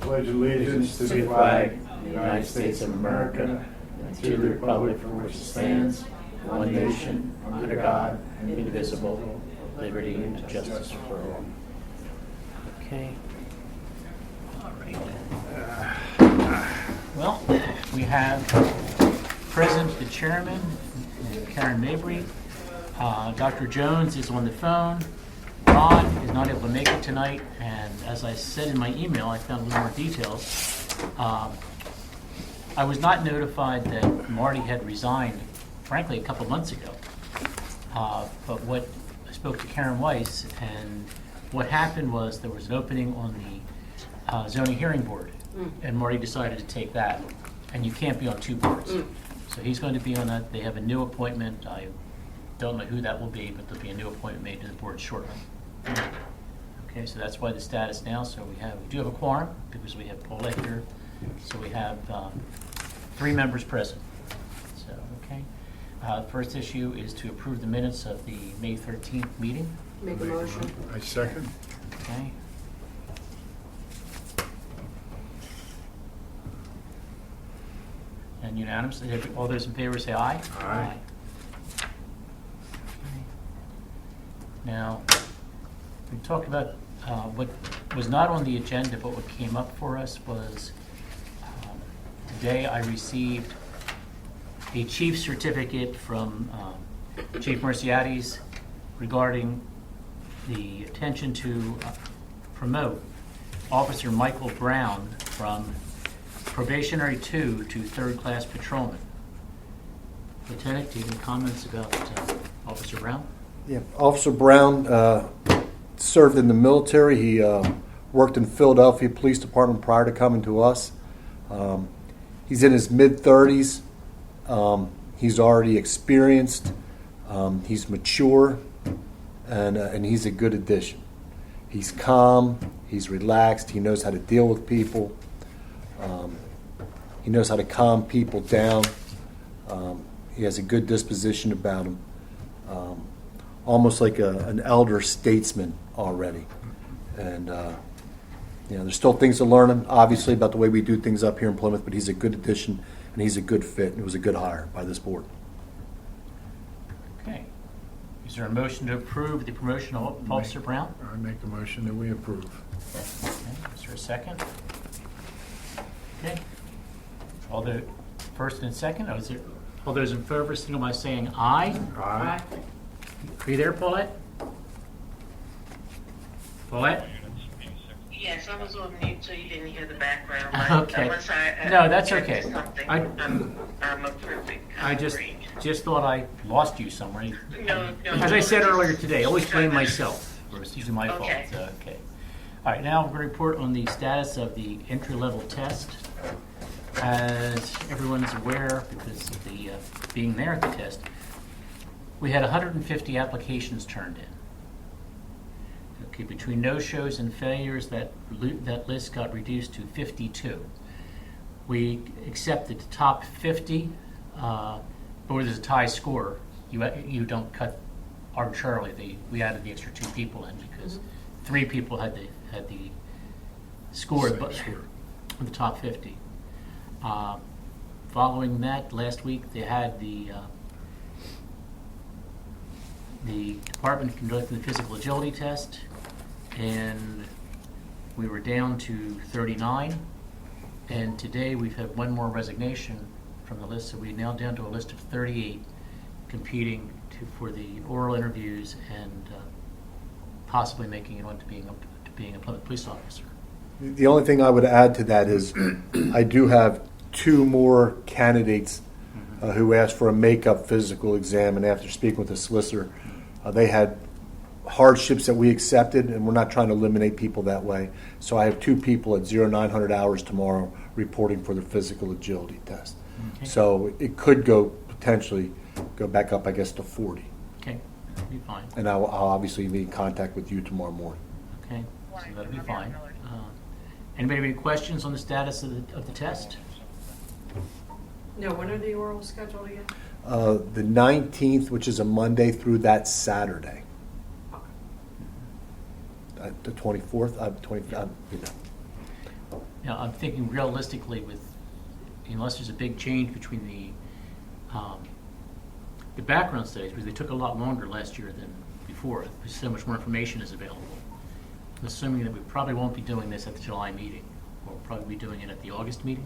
pledge allegiance to the flag of the United States of America and to the republic for which it stands, one nation, under God, indivisible, with liberty and justice for all. Okay. All right. Well, we have present the chairman, Karen Mabry. Dr. Jones is on the phone. Ron is not able to make it tonight, and as I said in my email, I found a little more details. I was not notified that Marty had resigned, frankly, a couple months ago. But what I spoke to Karen Weiss, and what happened was there was an opening on the zoning hearing board, and Marty decided to take that, and you can't be on two boards. So he's going to be on that. They have a new appointment. I don't know who that will be, but there'll be a new appointment made to the board shortly. Okay, so that's why the status now. So we do have a quorum because we have Paulette here. So we have 3 members present. So, okay. First issue is to approve the minutes of the May 13th meeting. Make a motion. I second. Okay. And unanimous. All those in favor say aye. Aye. Okay. Now, we talked about what was not on the agenda, but what came up for us was today I received a chief certificate from Chief Merciades regarding the intention to promote Officer Michael Brown from probationary 2 to 3rd class patrolman. Lieutenant, do you have any comments about Officer Brown? Yeah, Officer Brown served in the military. He worked in Philadelphia Police Department prior to coming to us. He's in his mid-30s. He's already experienced. He's mature, and he's a good addition. He's calm. He's relaxed. He knows how to deal with people. He knows how to calm people down. He has a good disposition about him. Almost like an elder statesman already. And there's still things to learn him, obviously, about the way we do things up here in Plymouth, but he's a good addition and he's a good fit. And it was a good hire by this board. Okay. Is there a motion to approve the promotion of Officer Brown? I make a motion that we approve. Okay. Is there a second? Okay. All the first and second? All those in favor signal by saying aye. Aye. Are you there, Paulette? Paulette? Yes, I was on mute, so you didn't hear the background. Okay. Unless No, that's I okay. Something. I- I'm a perfect I just thought I lost you somewhere. No. As I said earlier today, I always blame myself. It's usually my fault. Okay. So, okay. All right, now we're going to report on the status of the entry-level test. As everyone's aware, because of the being there at the test, we had 150 applications turned in. Okay, between no-shows and failures, that list got reduced to 52. We accepted the top 50, but where there's a tie score, you don't cut arbitrarily. We added the extra 2 people in because 3 people had the score, but the top 50. Following that, last week they had the department conducted the physical agility test, and we were down to 39. And today we've had 1 more resignation from the list, so we're now down to a list of 38 competing for the oral interviews and possibly making it on to being a Plymouth police officer. The only thing I would add to that is I do have 2 more candidates who asked for a make-up physical exam, and after speaking with the solicitor, they had hardships that we accepted, and we're not trying to eliminate people that way. So I have 2 people at 0900 hours tomorrow reporting for the physical agility test. Okay. So it could potentially go back up, I guess, to 40. Okay, that'll be fine. And I'll obviously be in contact with you tomorrow morning. Okay, so that'll be fine. Anybody have any questions on the status of the test? No, when are the orals scheduled again? The 19th, which is a Monday, through that Saturday. The 24th, 25th, I'm thinking realistically unless there's a big change between the background studies, because they took a lot longer last year than before, because so much more information is available. Assuming that we probably won't be doing this at the July meeting, we'll probably be doing it at the August meeting.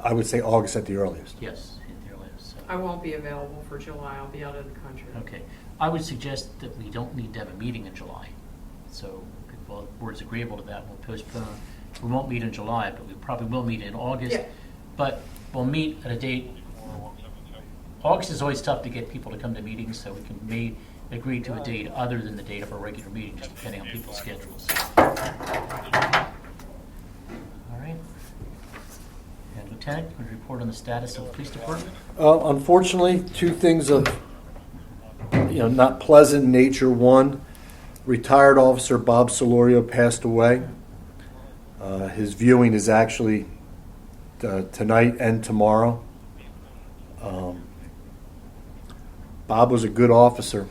I would say August at the earliest. Yes, at the earliest. So. I won't be available for July. I'll be out of the country. Okay. I would suggest that we don't need to have a meeting in July. So if all the board's agreeable to that, we'll postpone. We won't meet in July, but we probably will meet in August. Yeah. But we'll meet at a date. August is always tough to get people to come to meetings, so we can agree to a date other than the date of our regular meeting, just depending on people's schedules. All right. And Lieutenant, would you report on the status of the police department? Unfortunately, two things of not pleasant nature. One, retired officer Bob Solorio passed away. His viewing is actually tonight and tomorrow. Bob was a good officer.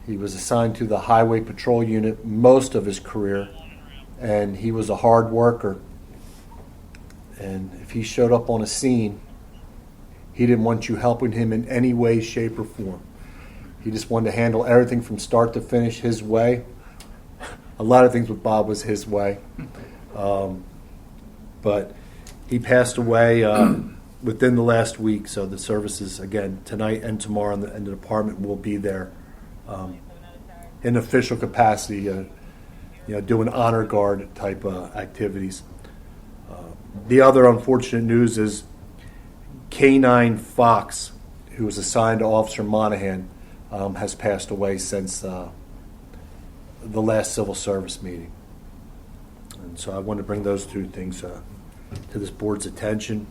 He was assigned to the Highway Patrol Unit most of his career, and he was a hard worker. And if he showed up on a scene, he didn't want you helping him in any way, shape, or form. He just wanted to handle everything from start to finish his way. A lot of things with Bob was his way. But he passed away within the last week, so the services, again, tonight and tomorrow, and the department will be there in official capacity, doing honor guard type activities. The other unfortunate news is K9 Fox, who was assigned to Officer Monahan, has passed away since the last civil service meeting. And so I want to bring those two things to this board's attention.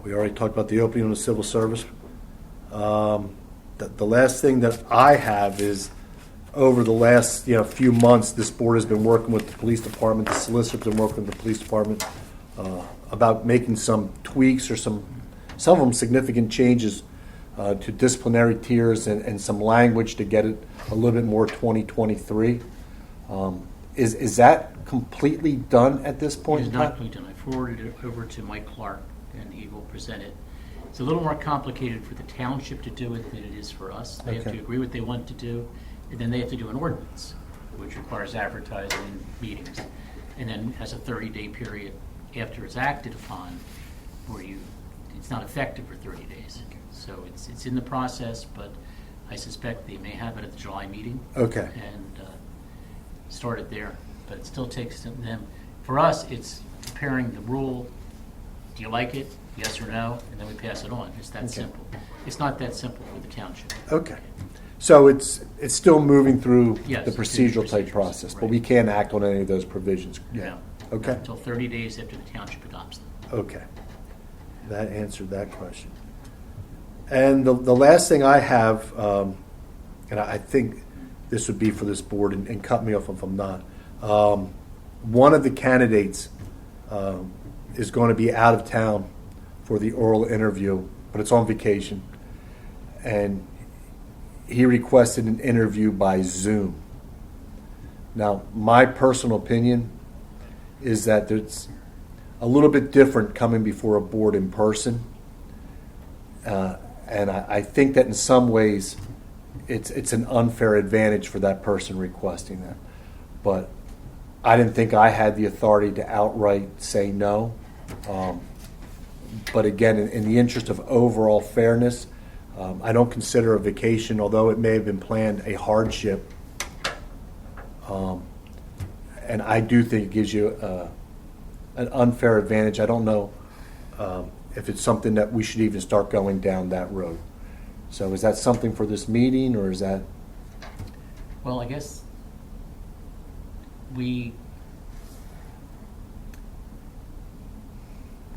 We already talked about the opening on the civil service. The last thing that I have is, over the last few months, this board has been working with the police department. The solicitor's been working with the police department about making some tweaks or some of them significant changes to disciplinary tiers and some language to get it a little bit more 2023. Is that completely done at this point? It is not completely done. I forwarded it over to Mike Clark, and he will present it. It's a little more complicated for the township to do it than it is for us. They have to agree what they want to do, and then they have to do an ordinance, which requires advertising and meetings, and then has a 30-day period after it's acted upon where it's not effective for 30 days. So it's in the process, but I suspect they may have it at the July meeting. Okay. And start it there. But it still takes them. For us, it's preparing the rule. Do you like it? Yes or no? And then we pass it on. It's that simple. It's not that simple for the township. Okay. So it's still moving through Yes, the procedural type process, but we can't act on any of those provisions yet. No. Okay. Until 30 days after the township adopts them. Okay. That answered that question. And the last thing I have, and I think this would be for this board, and cut me off if I'm not. One of the candidates is going to be out of town for the oral interview, but it's on vacation. And he requested an interview by Zoom. Now, my personal opinion is that it's a little bit different coming before a board in person. And I think that in some ways it's an unfair advantage for that person requesting that. But I didn't think I had the authority to outright say no. But again, in the interest of overall fairness, I don't consider a vacation, although it may have been planned, a hardship. And I do think it gives you an unfair advantage. I don't know if it's something that we should even start going down that road. So is that something for this meeting, or is that? Well, I guess we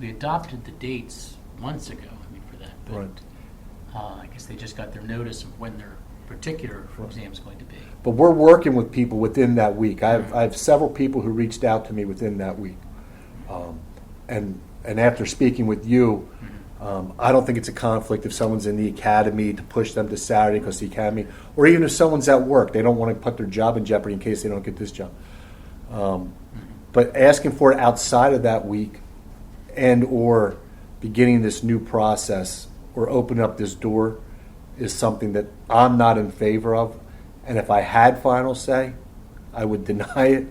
adopted the dates months ago, for that. But Right. I guess they just got their notice of when their particular exam is going to be. But we're working with people within that week. I have several people who reached out to me within that week. And after speaking with you, I don't think it's a conflict if someone's in the academy to push them to Saturday because the academy, or even if someone's at work, they don't want to put their job in jeopardy in case they don't get this job. But asking for it outside of that week and or beginning this new process or opening up this door is something that I'm not in favor of. And if I had final say, I would deny it,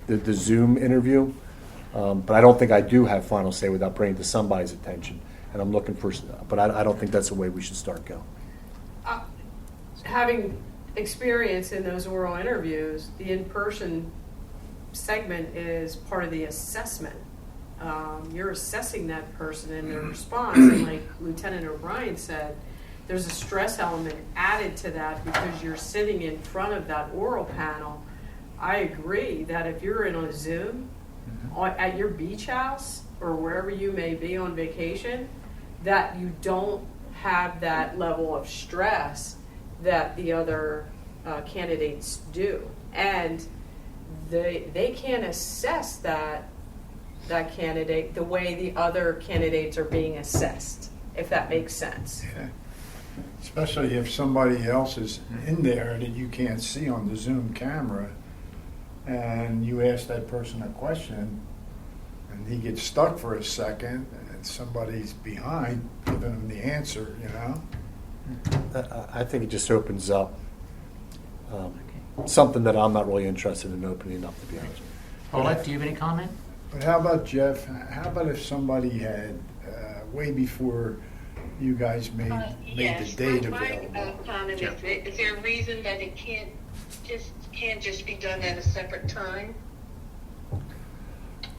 the Zoom interview. But I don't think I do have final say without bringing it to somebody's attention. And I'm looking for, but I don't think that's the way we should start going. Having experience in those oral interviews, the in-person segment is part of the assessment. You're assessing that person and their response, and like Lieutenant O'Brien said, there's a stress element added to that because you're sitting in front of that oral panel. I agree that if you're in a Zoom at your beach house or wherever you may be on vacation, that you don't have that level of stress that the other candidates do. And they can't assess that candidate the way the other candidates are being assessed, if that makes sense. Yeah. Especially if somebody else is in there that you can't see on the Zoom camera, and you ask that person a question, and he gets stuck for a second, and somebody's behind giving him the answer, you know? I think it just opens up something that I'm not really interested in opening up, to be honest. Paulette, do you have any comment? But how about, Jeff, how about if somebody had, way before you guys made Yes, the date my available? comment is there a reason that it can't just be done at a separate time?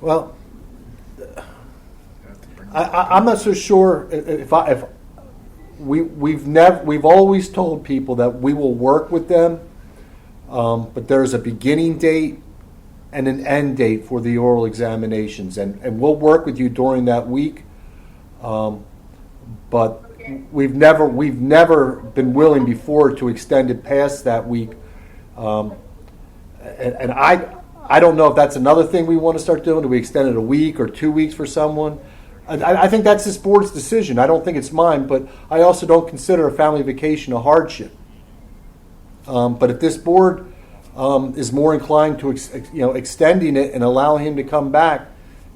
Well, I'm not so sure if we've always told people that we will work with them, but there's a beginning date and an end date for the oral examinations, and we'll work with you during that week. But we've never been willing before to extend it past that week, and I don't know if that's another thing we want to start doing. Do we extend it a week or 2 weeks for someone? I think that's this board's decision. I don't think it's mine, but I also don't consider a family vacation a hardship. But if this board is more inclined to extending it and allowing him to come back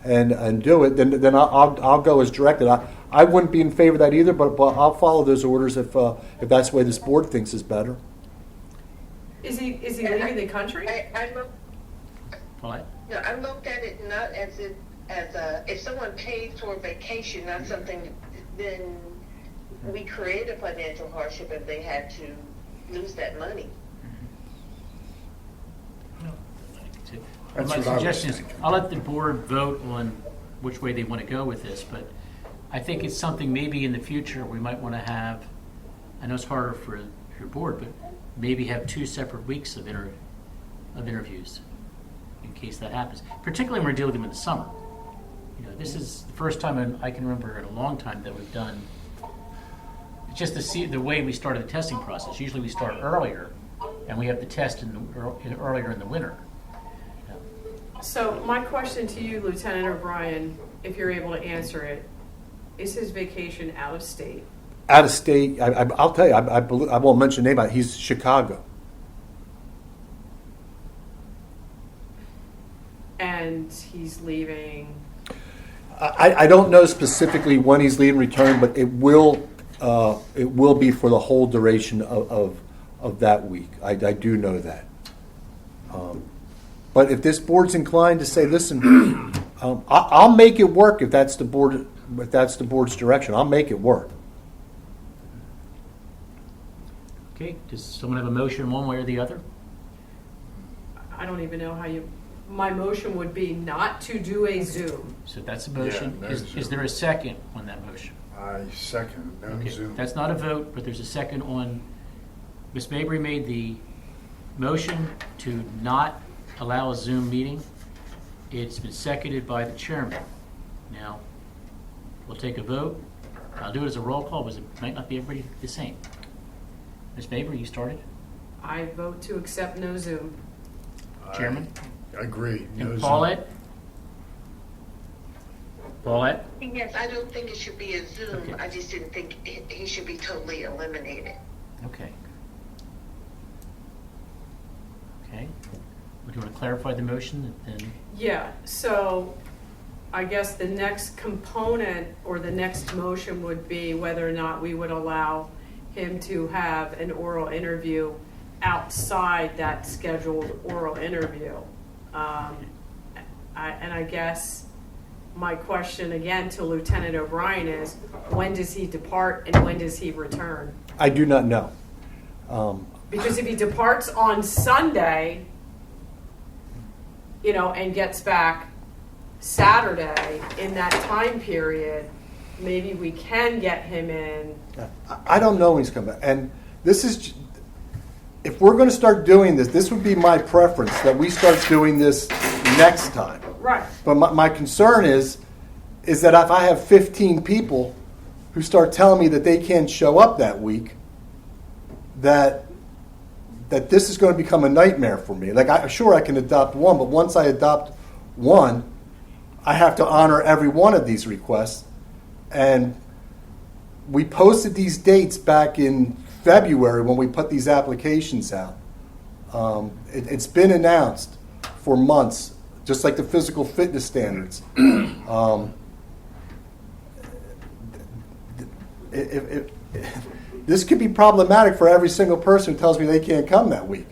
and do it, then I'll go as directed. I wouldn't be in favor of that either, but I'll follow those orders if that's the way this board thinks is better. Is he leaving the country? Paulette? No, I looked at it not as if someone paid for vacation, not something, then we create a financial hardship if they had to lose that money. That's My what I was suggestion is, thinking. I'll let the board vote on which way they want to go with this, but I think it's something maybe in the future we might want to have. I know it's harder for your board, but maybe have 2 separate weeks of interviews in case that happens. Particularly when we're dealing with them in the summer. This is the first time I can remember in a long time that we've done. It's just the way we started the testing process. Usually we start earlier, and we have the test earlier in the winter. So my question to you, Lieutenant O'Brien, if you're able to answer it, is his vacation out of state? Out of state, I'll tell you, I won't mention the name, he's Chicago. And he's leaving. I don't know specifically when he's leaving return, but it will be for the whole duration of that week. I do know that. But if this board's inclined to say, listen, I'll make it work if that's the board's direction. I'll make it work. Okay, does someone have a motion one way or the other? I don't even know how you. My motion would be not to do a Zoom. So that's a motion. Yeah, no Is Zoom. there a second on that motion? I second, no Okay, Zoom. that's not a vote, but there's a second on, Ms. Mabry made the motion to not allow a Zoom meeting. It's been seconded by the chairman. Now, we'll take a vote. I'll do it as a roll call, because it might not be everybody the same. Ms. Mabry, you started? I vote to accept no Zoom. Chairman? I agree, no And Zoom. Paulette? Paulette? Yes, I don't think it should be a Zoom. Okay. I just didn't think he should be totally eliminated. Okay. Okay. Would you want to clarify the motion? Then Yeah, so I guess the next component or the next motion would be whether or not we would allow him to have an oral interview outside that scheduled oral interview. And I guess my question again to Lieutenant O'Brien is, when does he depart and when does he return? I do not know. Because if he departs on Sunday, and gets back Saturday in that time period, maybe we can get him in. I don't know when he's coming back. And this is, if we're going to start doing this, this would be my preference, that we start doing this next time. Right. But my concern is that if I have 15 people who start telling me that they can't show up that week, that this is going to become a nightmare for me. Like, sure, I can adopt one, but once I adopt one, I have to honor every one of these requests. And we posted these dates back in February when we put these applications out. It's been announced for months, just like the physical fitness standards. This could be problematic for every single person who tells me they can't come that week.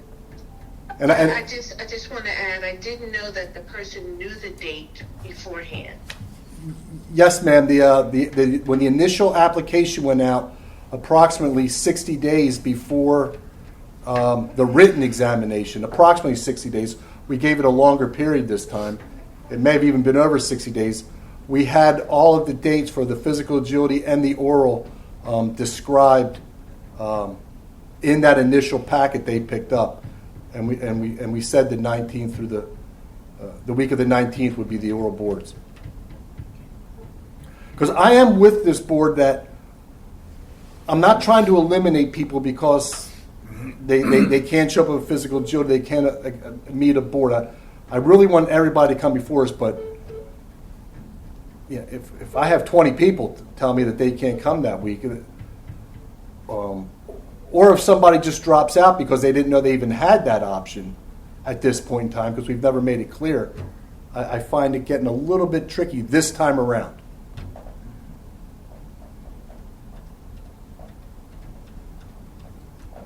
And I just want to add, I didn't know that the person knew the date beforehand. yes, ma'am. When the initial application went out, approximately 60 days before the written examination, approximately 60 days. We gave it a longer period this time. It may have even been over 60 days. We had all of the dates for the physical agility and the oral described in that initial packet they picked up, and we said the 19th through the week of the 19th would be the oral boards. Because I am with this board that I'm not trying to eliminate people because they can't show up with physical agility, they can't meet a board. I really want everybody to come before us, but yeah, if I have 20 people tell me that they can't come that week, or if somebody just drops out because they didn't know they even had that option at this point in time, because we've never made it clear, I find it getting a little bit tricky this time around.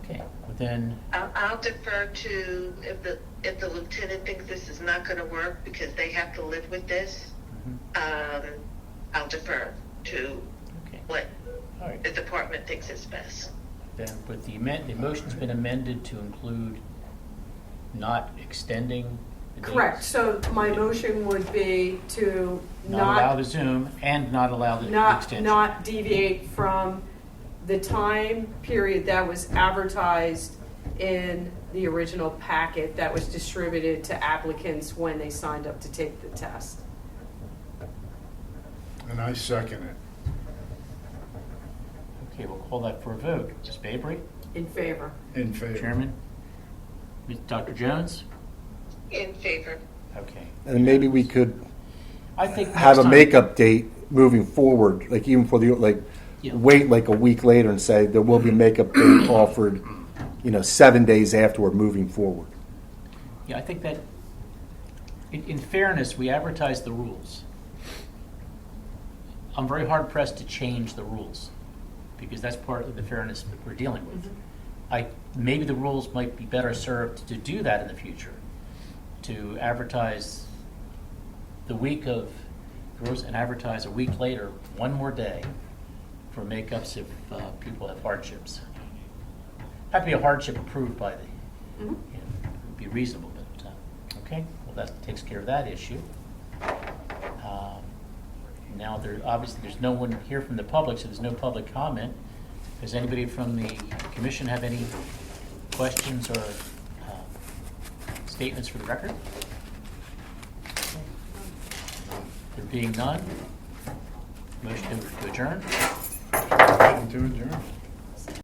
okay, well then, I'll defer to if the lieutenant thinks this is not going to work because they have to live with this. I'll defer to okay, what all right. the department thinks is best. Then, but the motion's been amended to include not extending the dates. Correct. So my motion would be to Not allow the Zoom and not allow the extension. not deviate from the time period that was advertised in the original packet that was distributed to applicants when they signed up to take the test. And I second it. Okay, we'll call that for a vote. Ms. Babry, In favor. In favor. Chairman, Dr. Jones? In favor. Okay. And maybe we could I think have a next time- makeup date moving forward, like even for the Yeah. wait like a week later and say there will be a makeup date offered, 7 days afterward moving forward. Yeah, I think that, in fairness, we advertise the rules. I'm very hard pressed to change the rules, because that's part of the fairness that we're dealing with. Maybe the rules might be better served to do that in the future, to advertise the week of rules and advertise a week later, one more day, for makeups if people have hardships. Have to be a hardship approved by the, it would be reasonable, but, okay, well, that takes care of that issue. Now, obviously, there's no one here from the public, so there's no public comment. Does anybody from the commission have any questions or statements for the record? There being none, motion to adjourn? Motion to adjourn.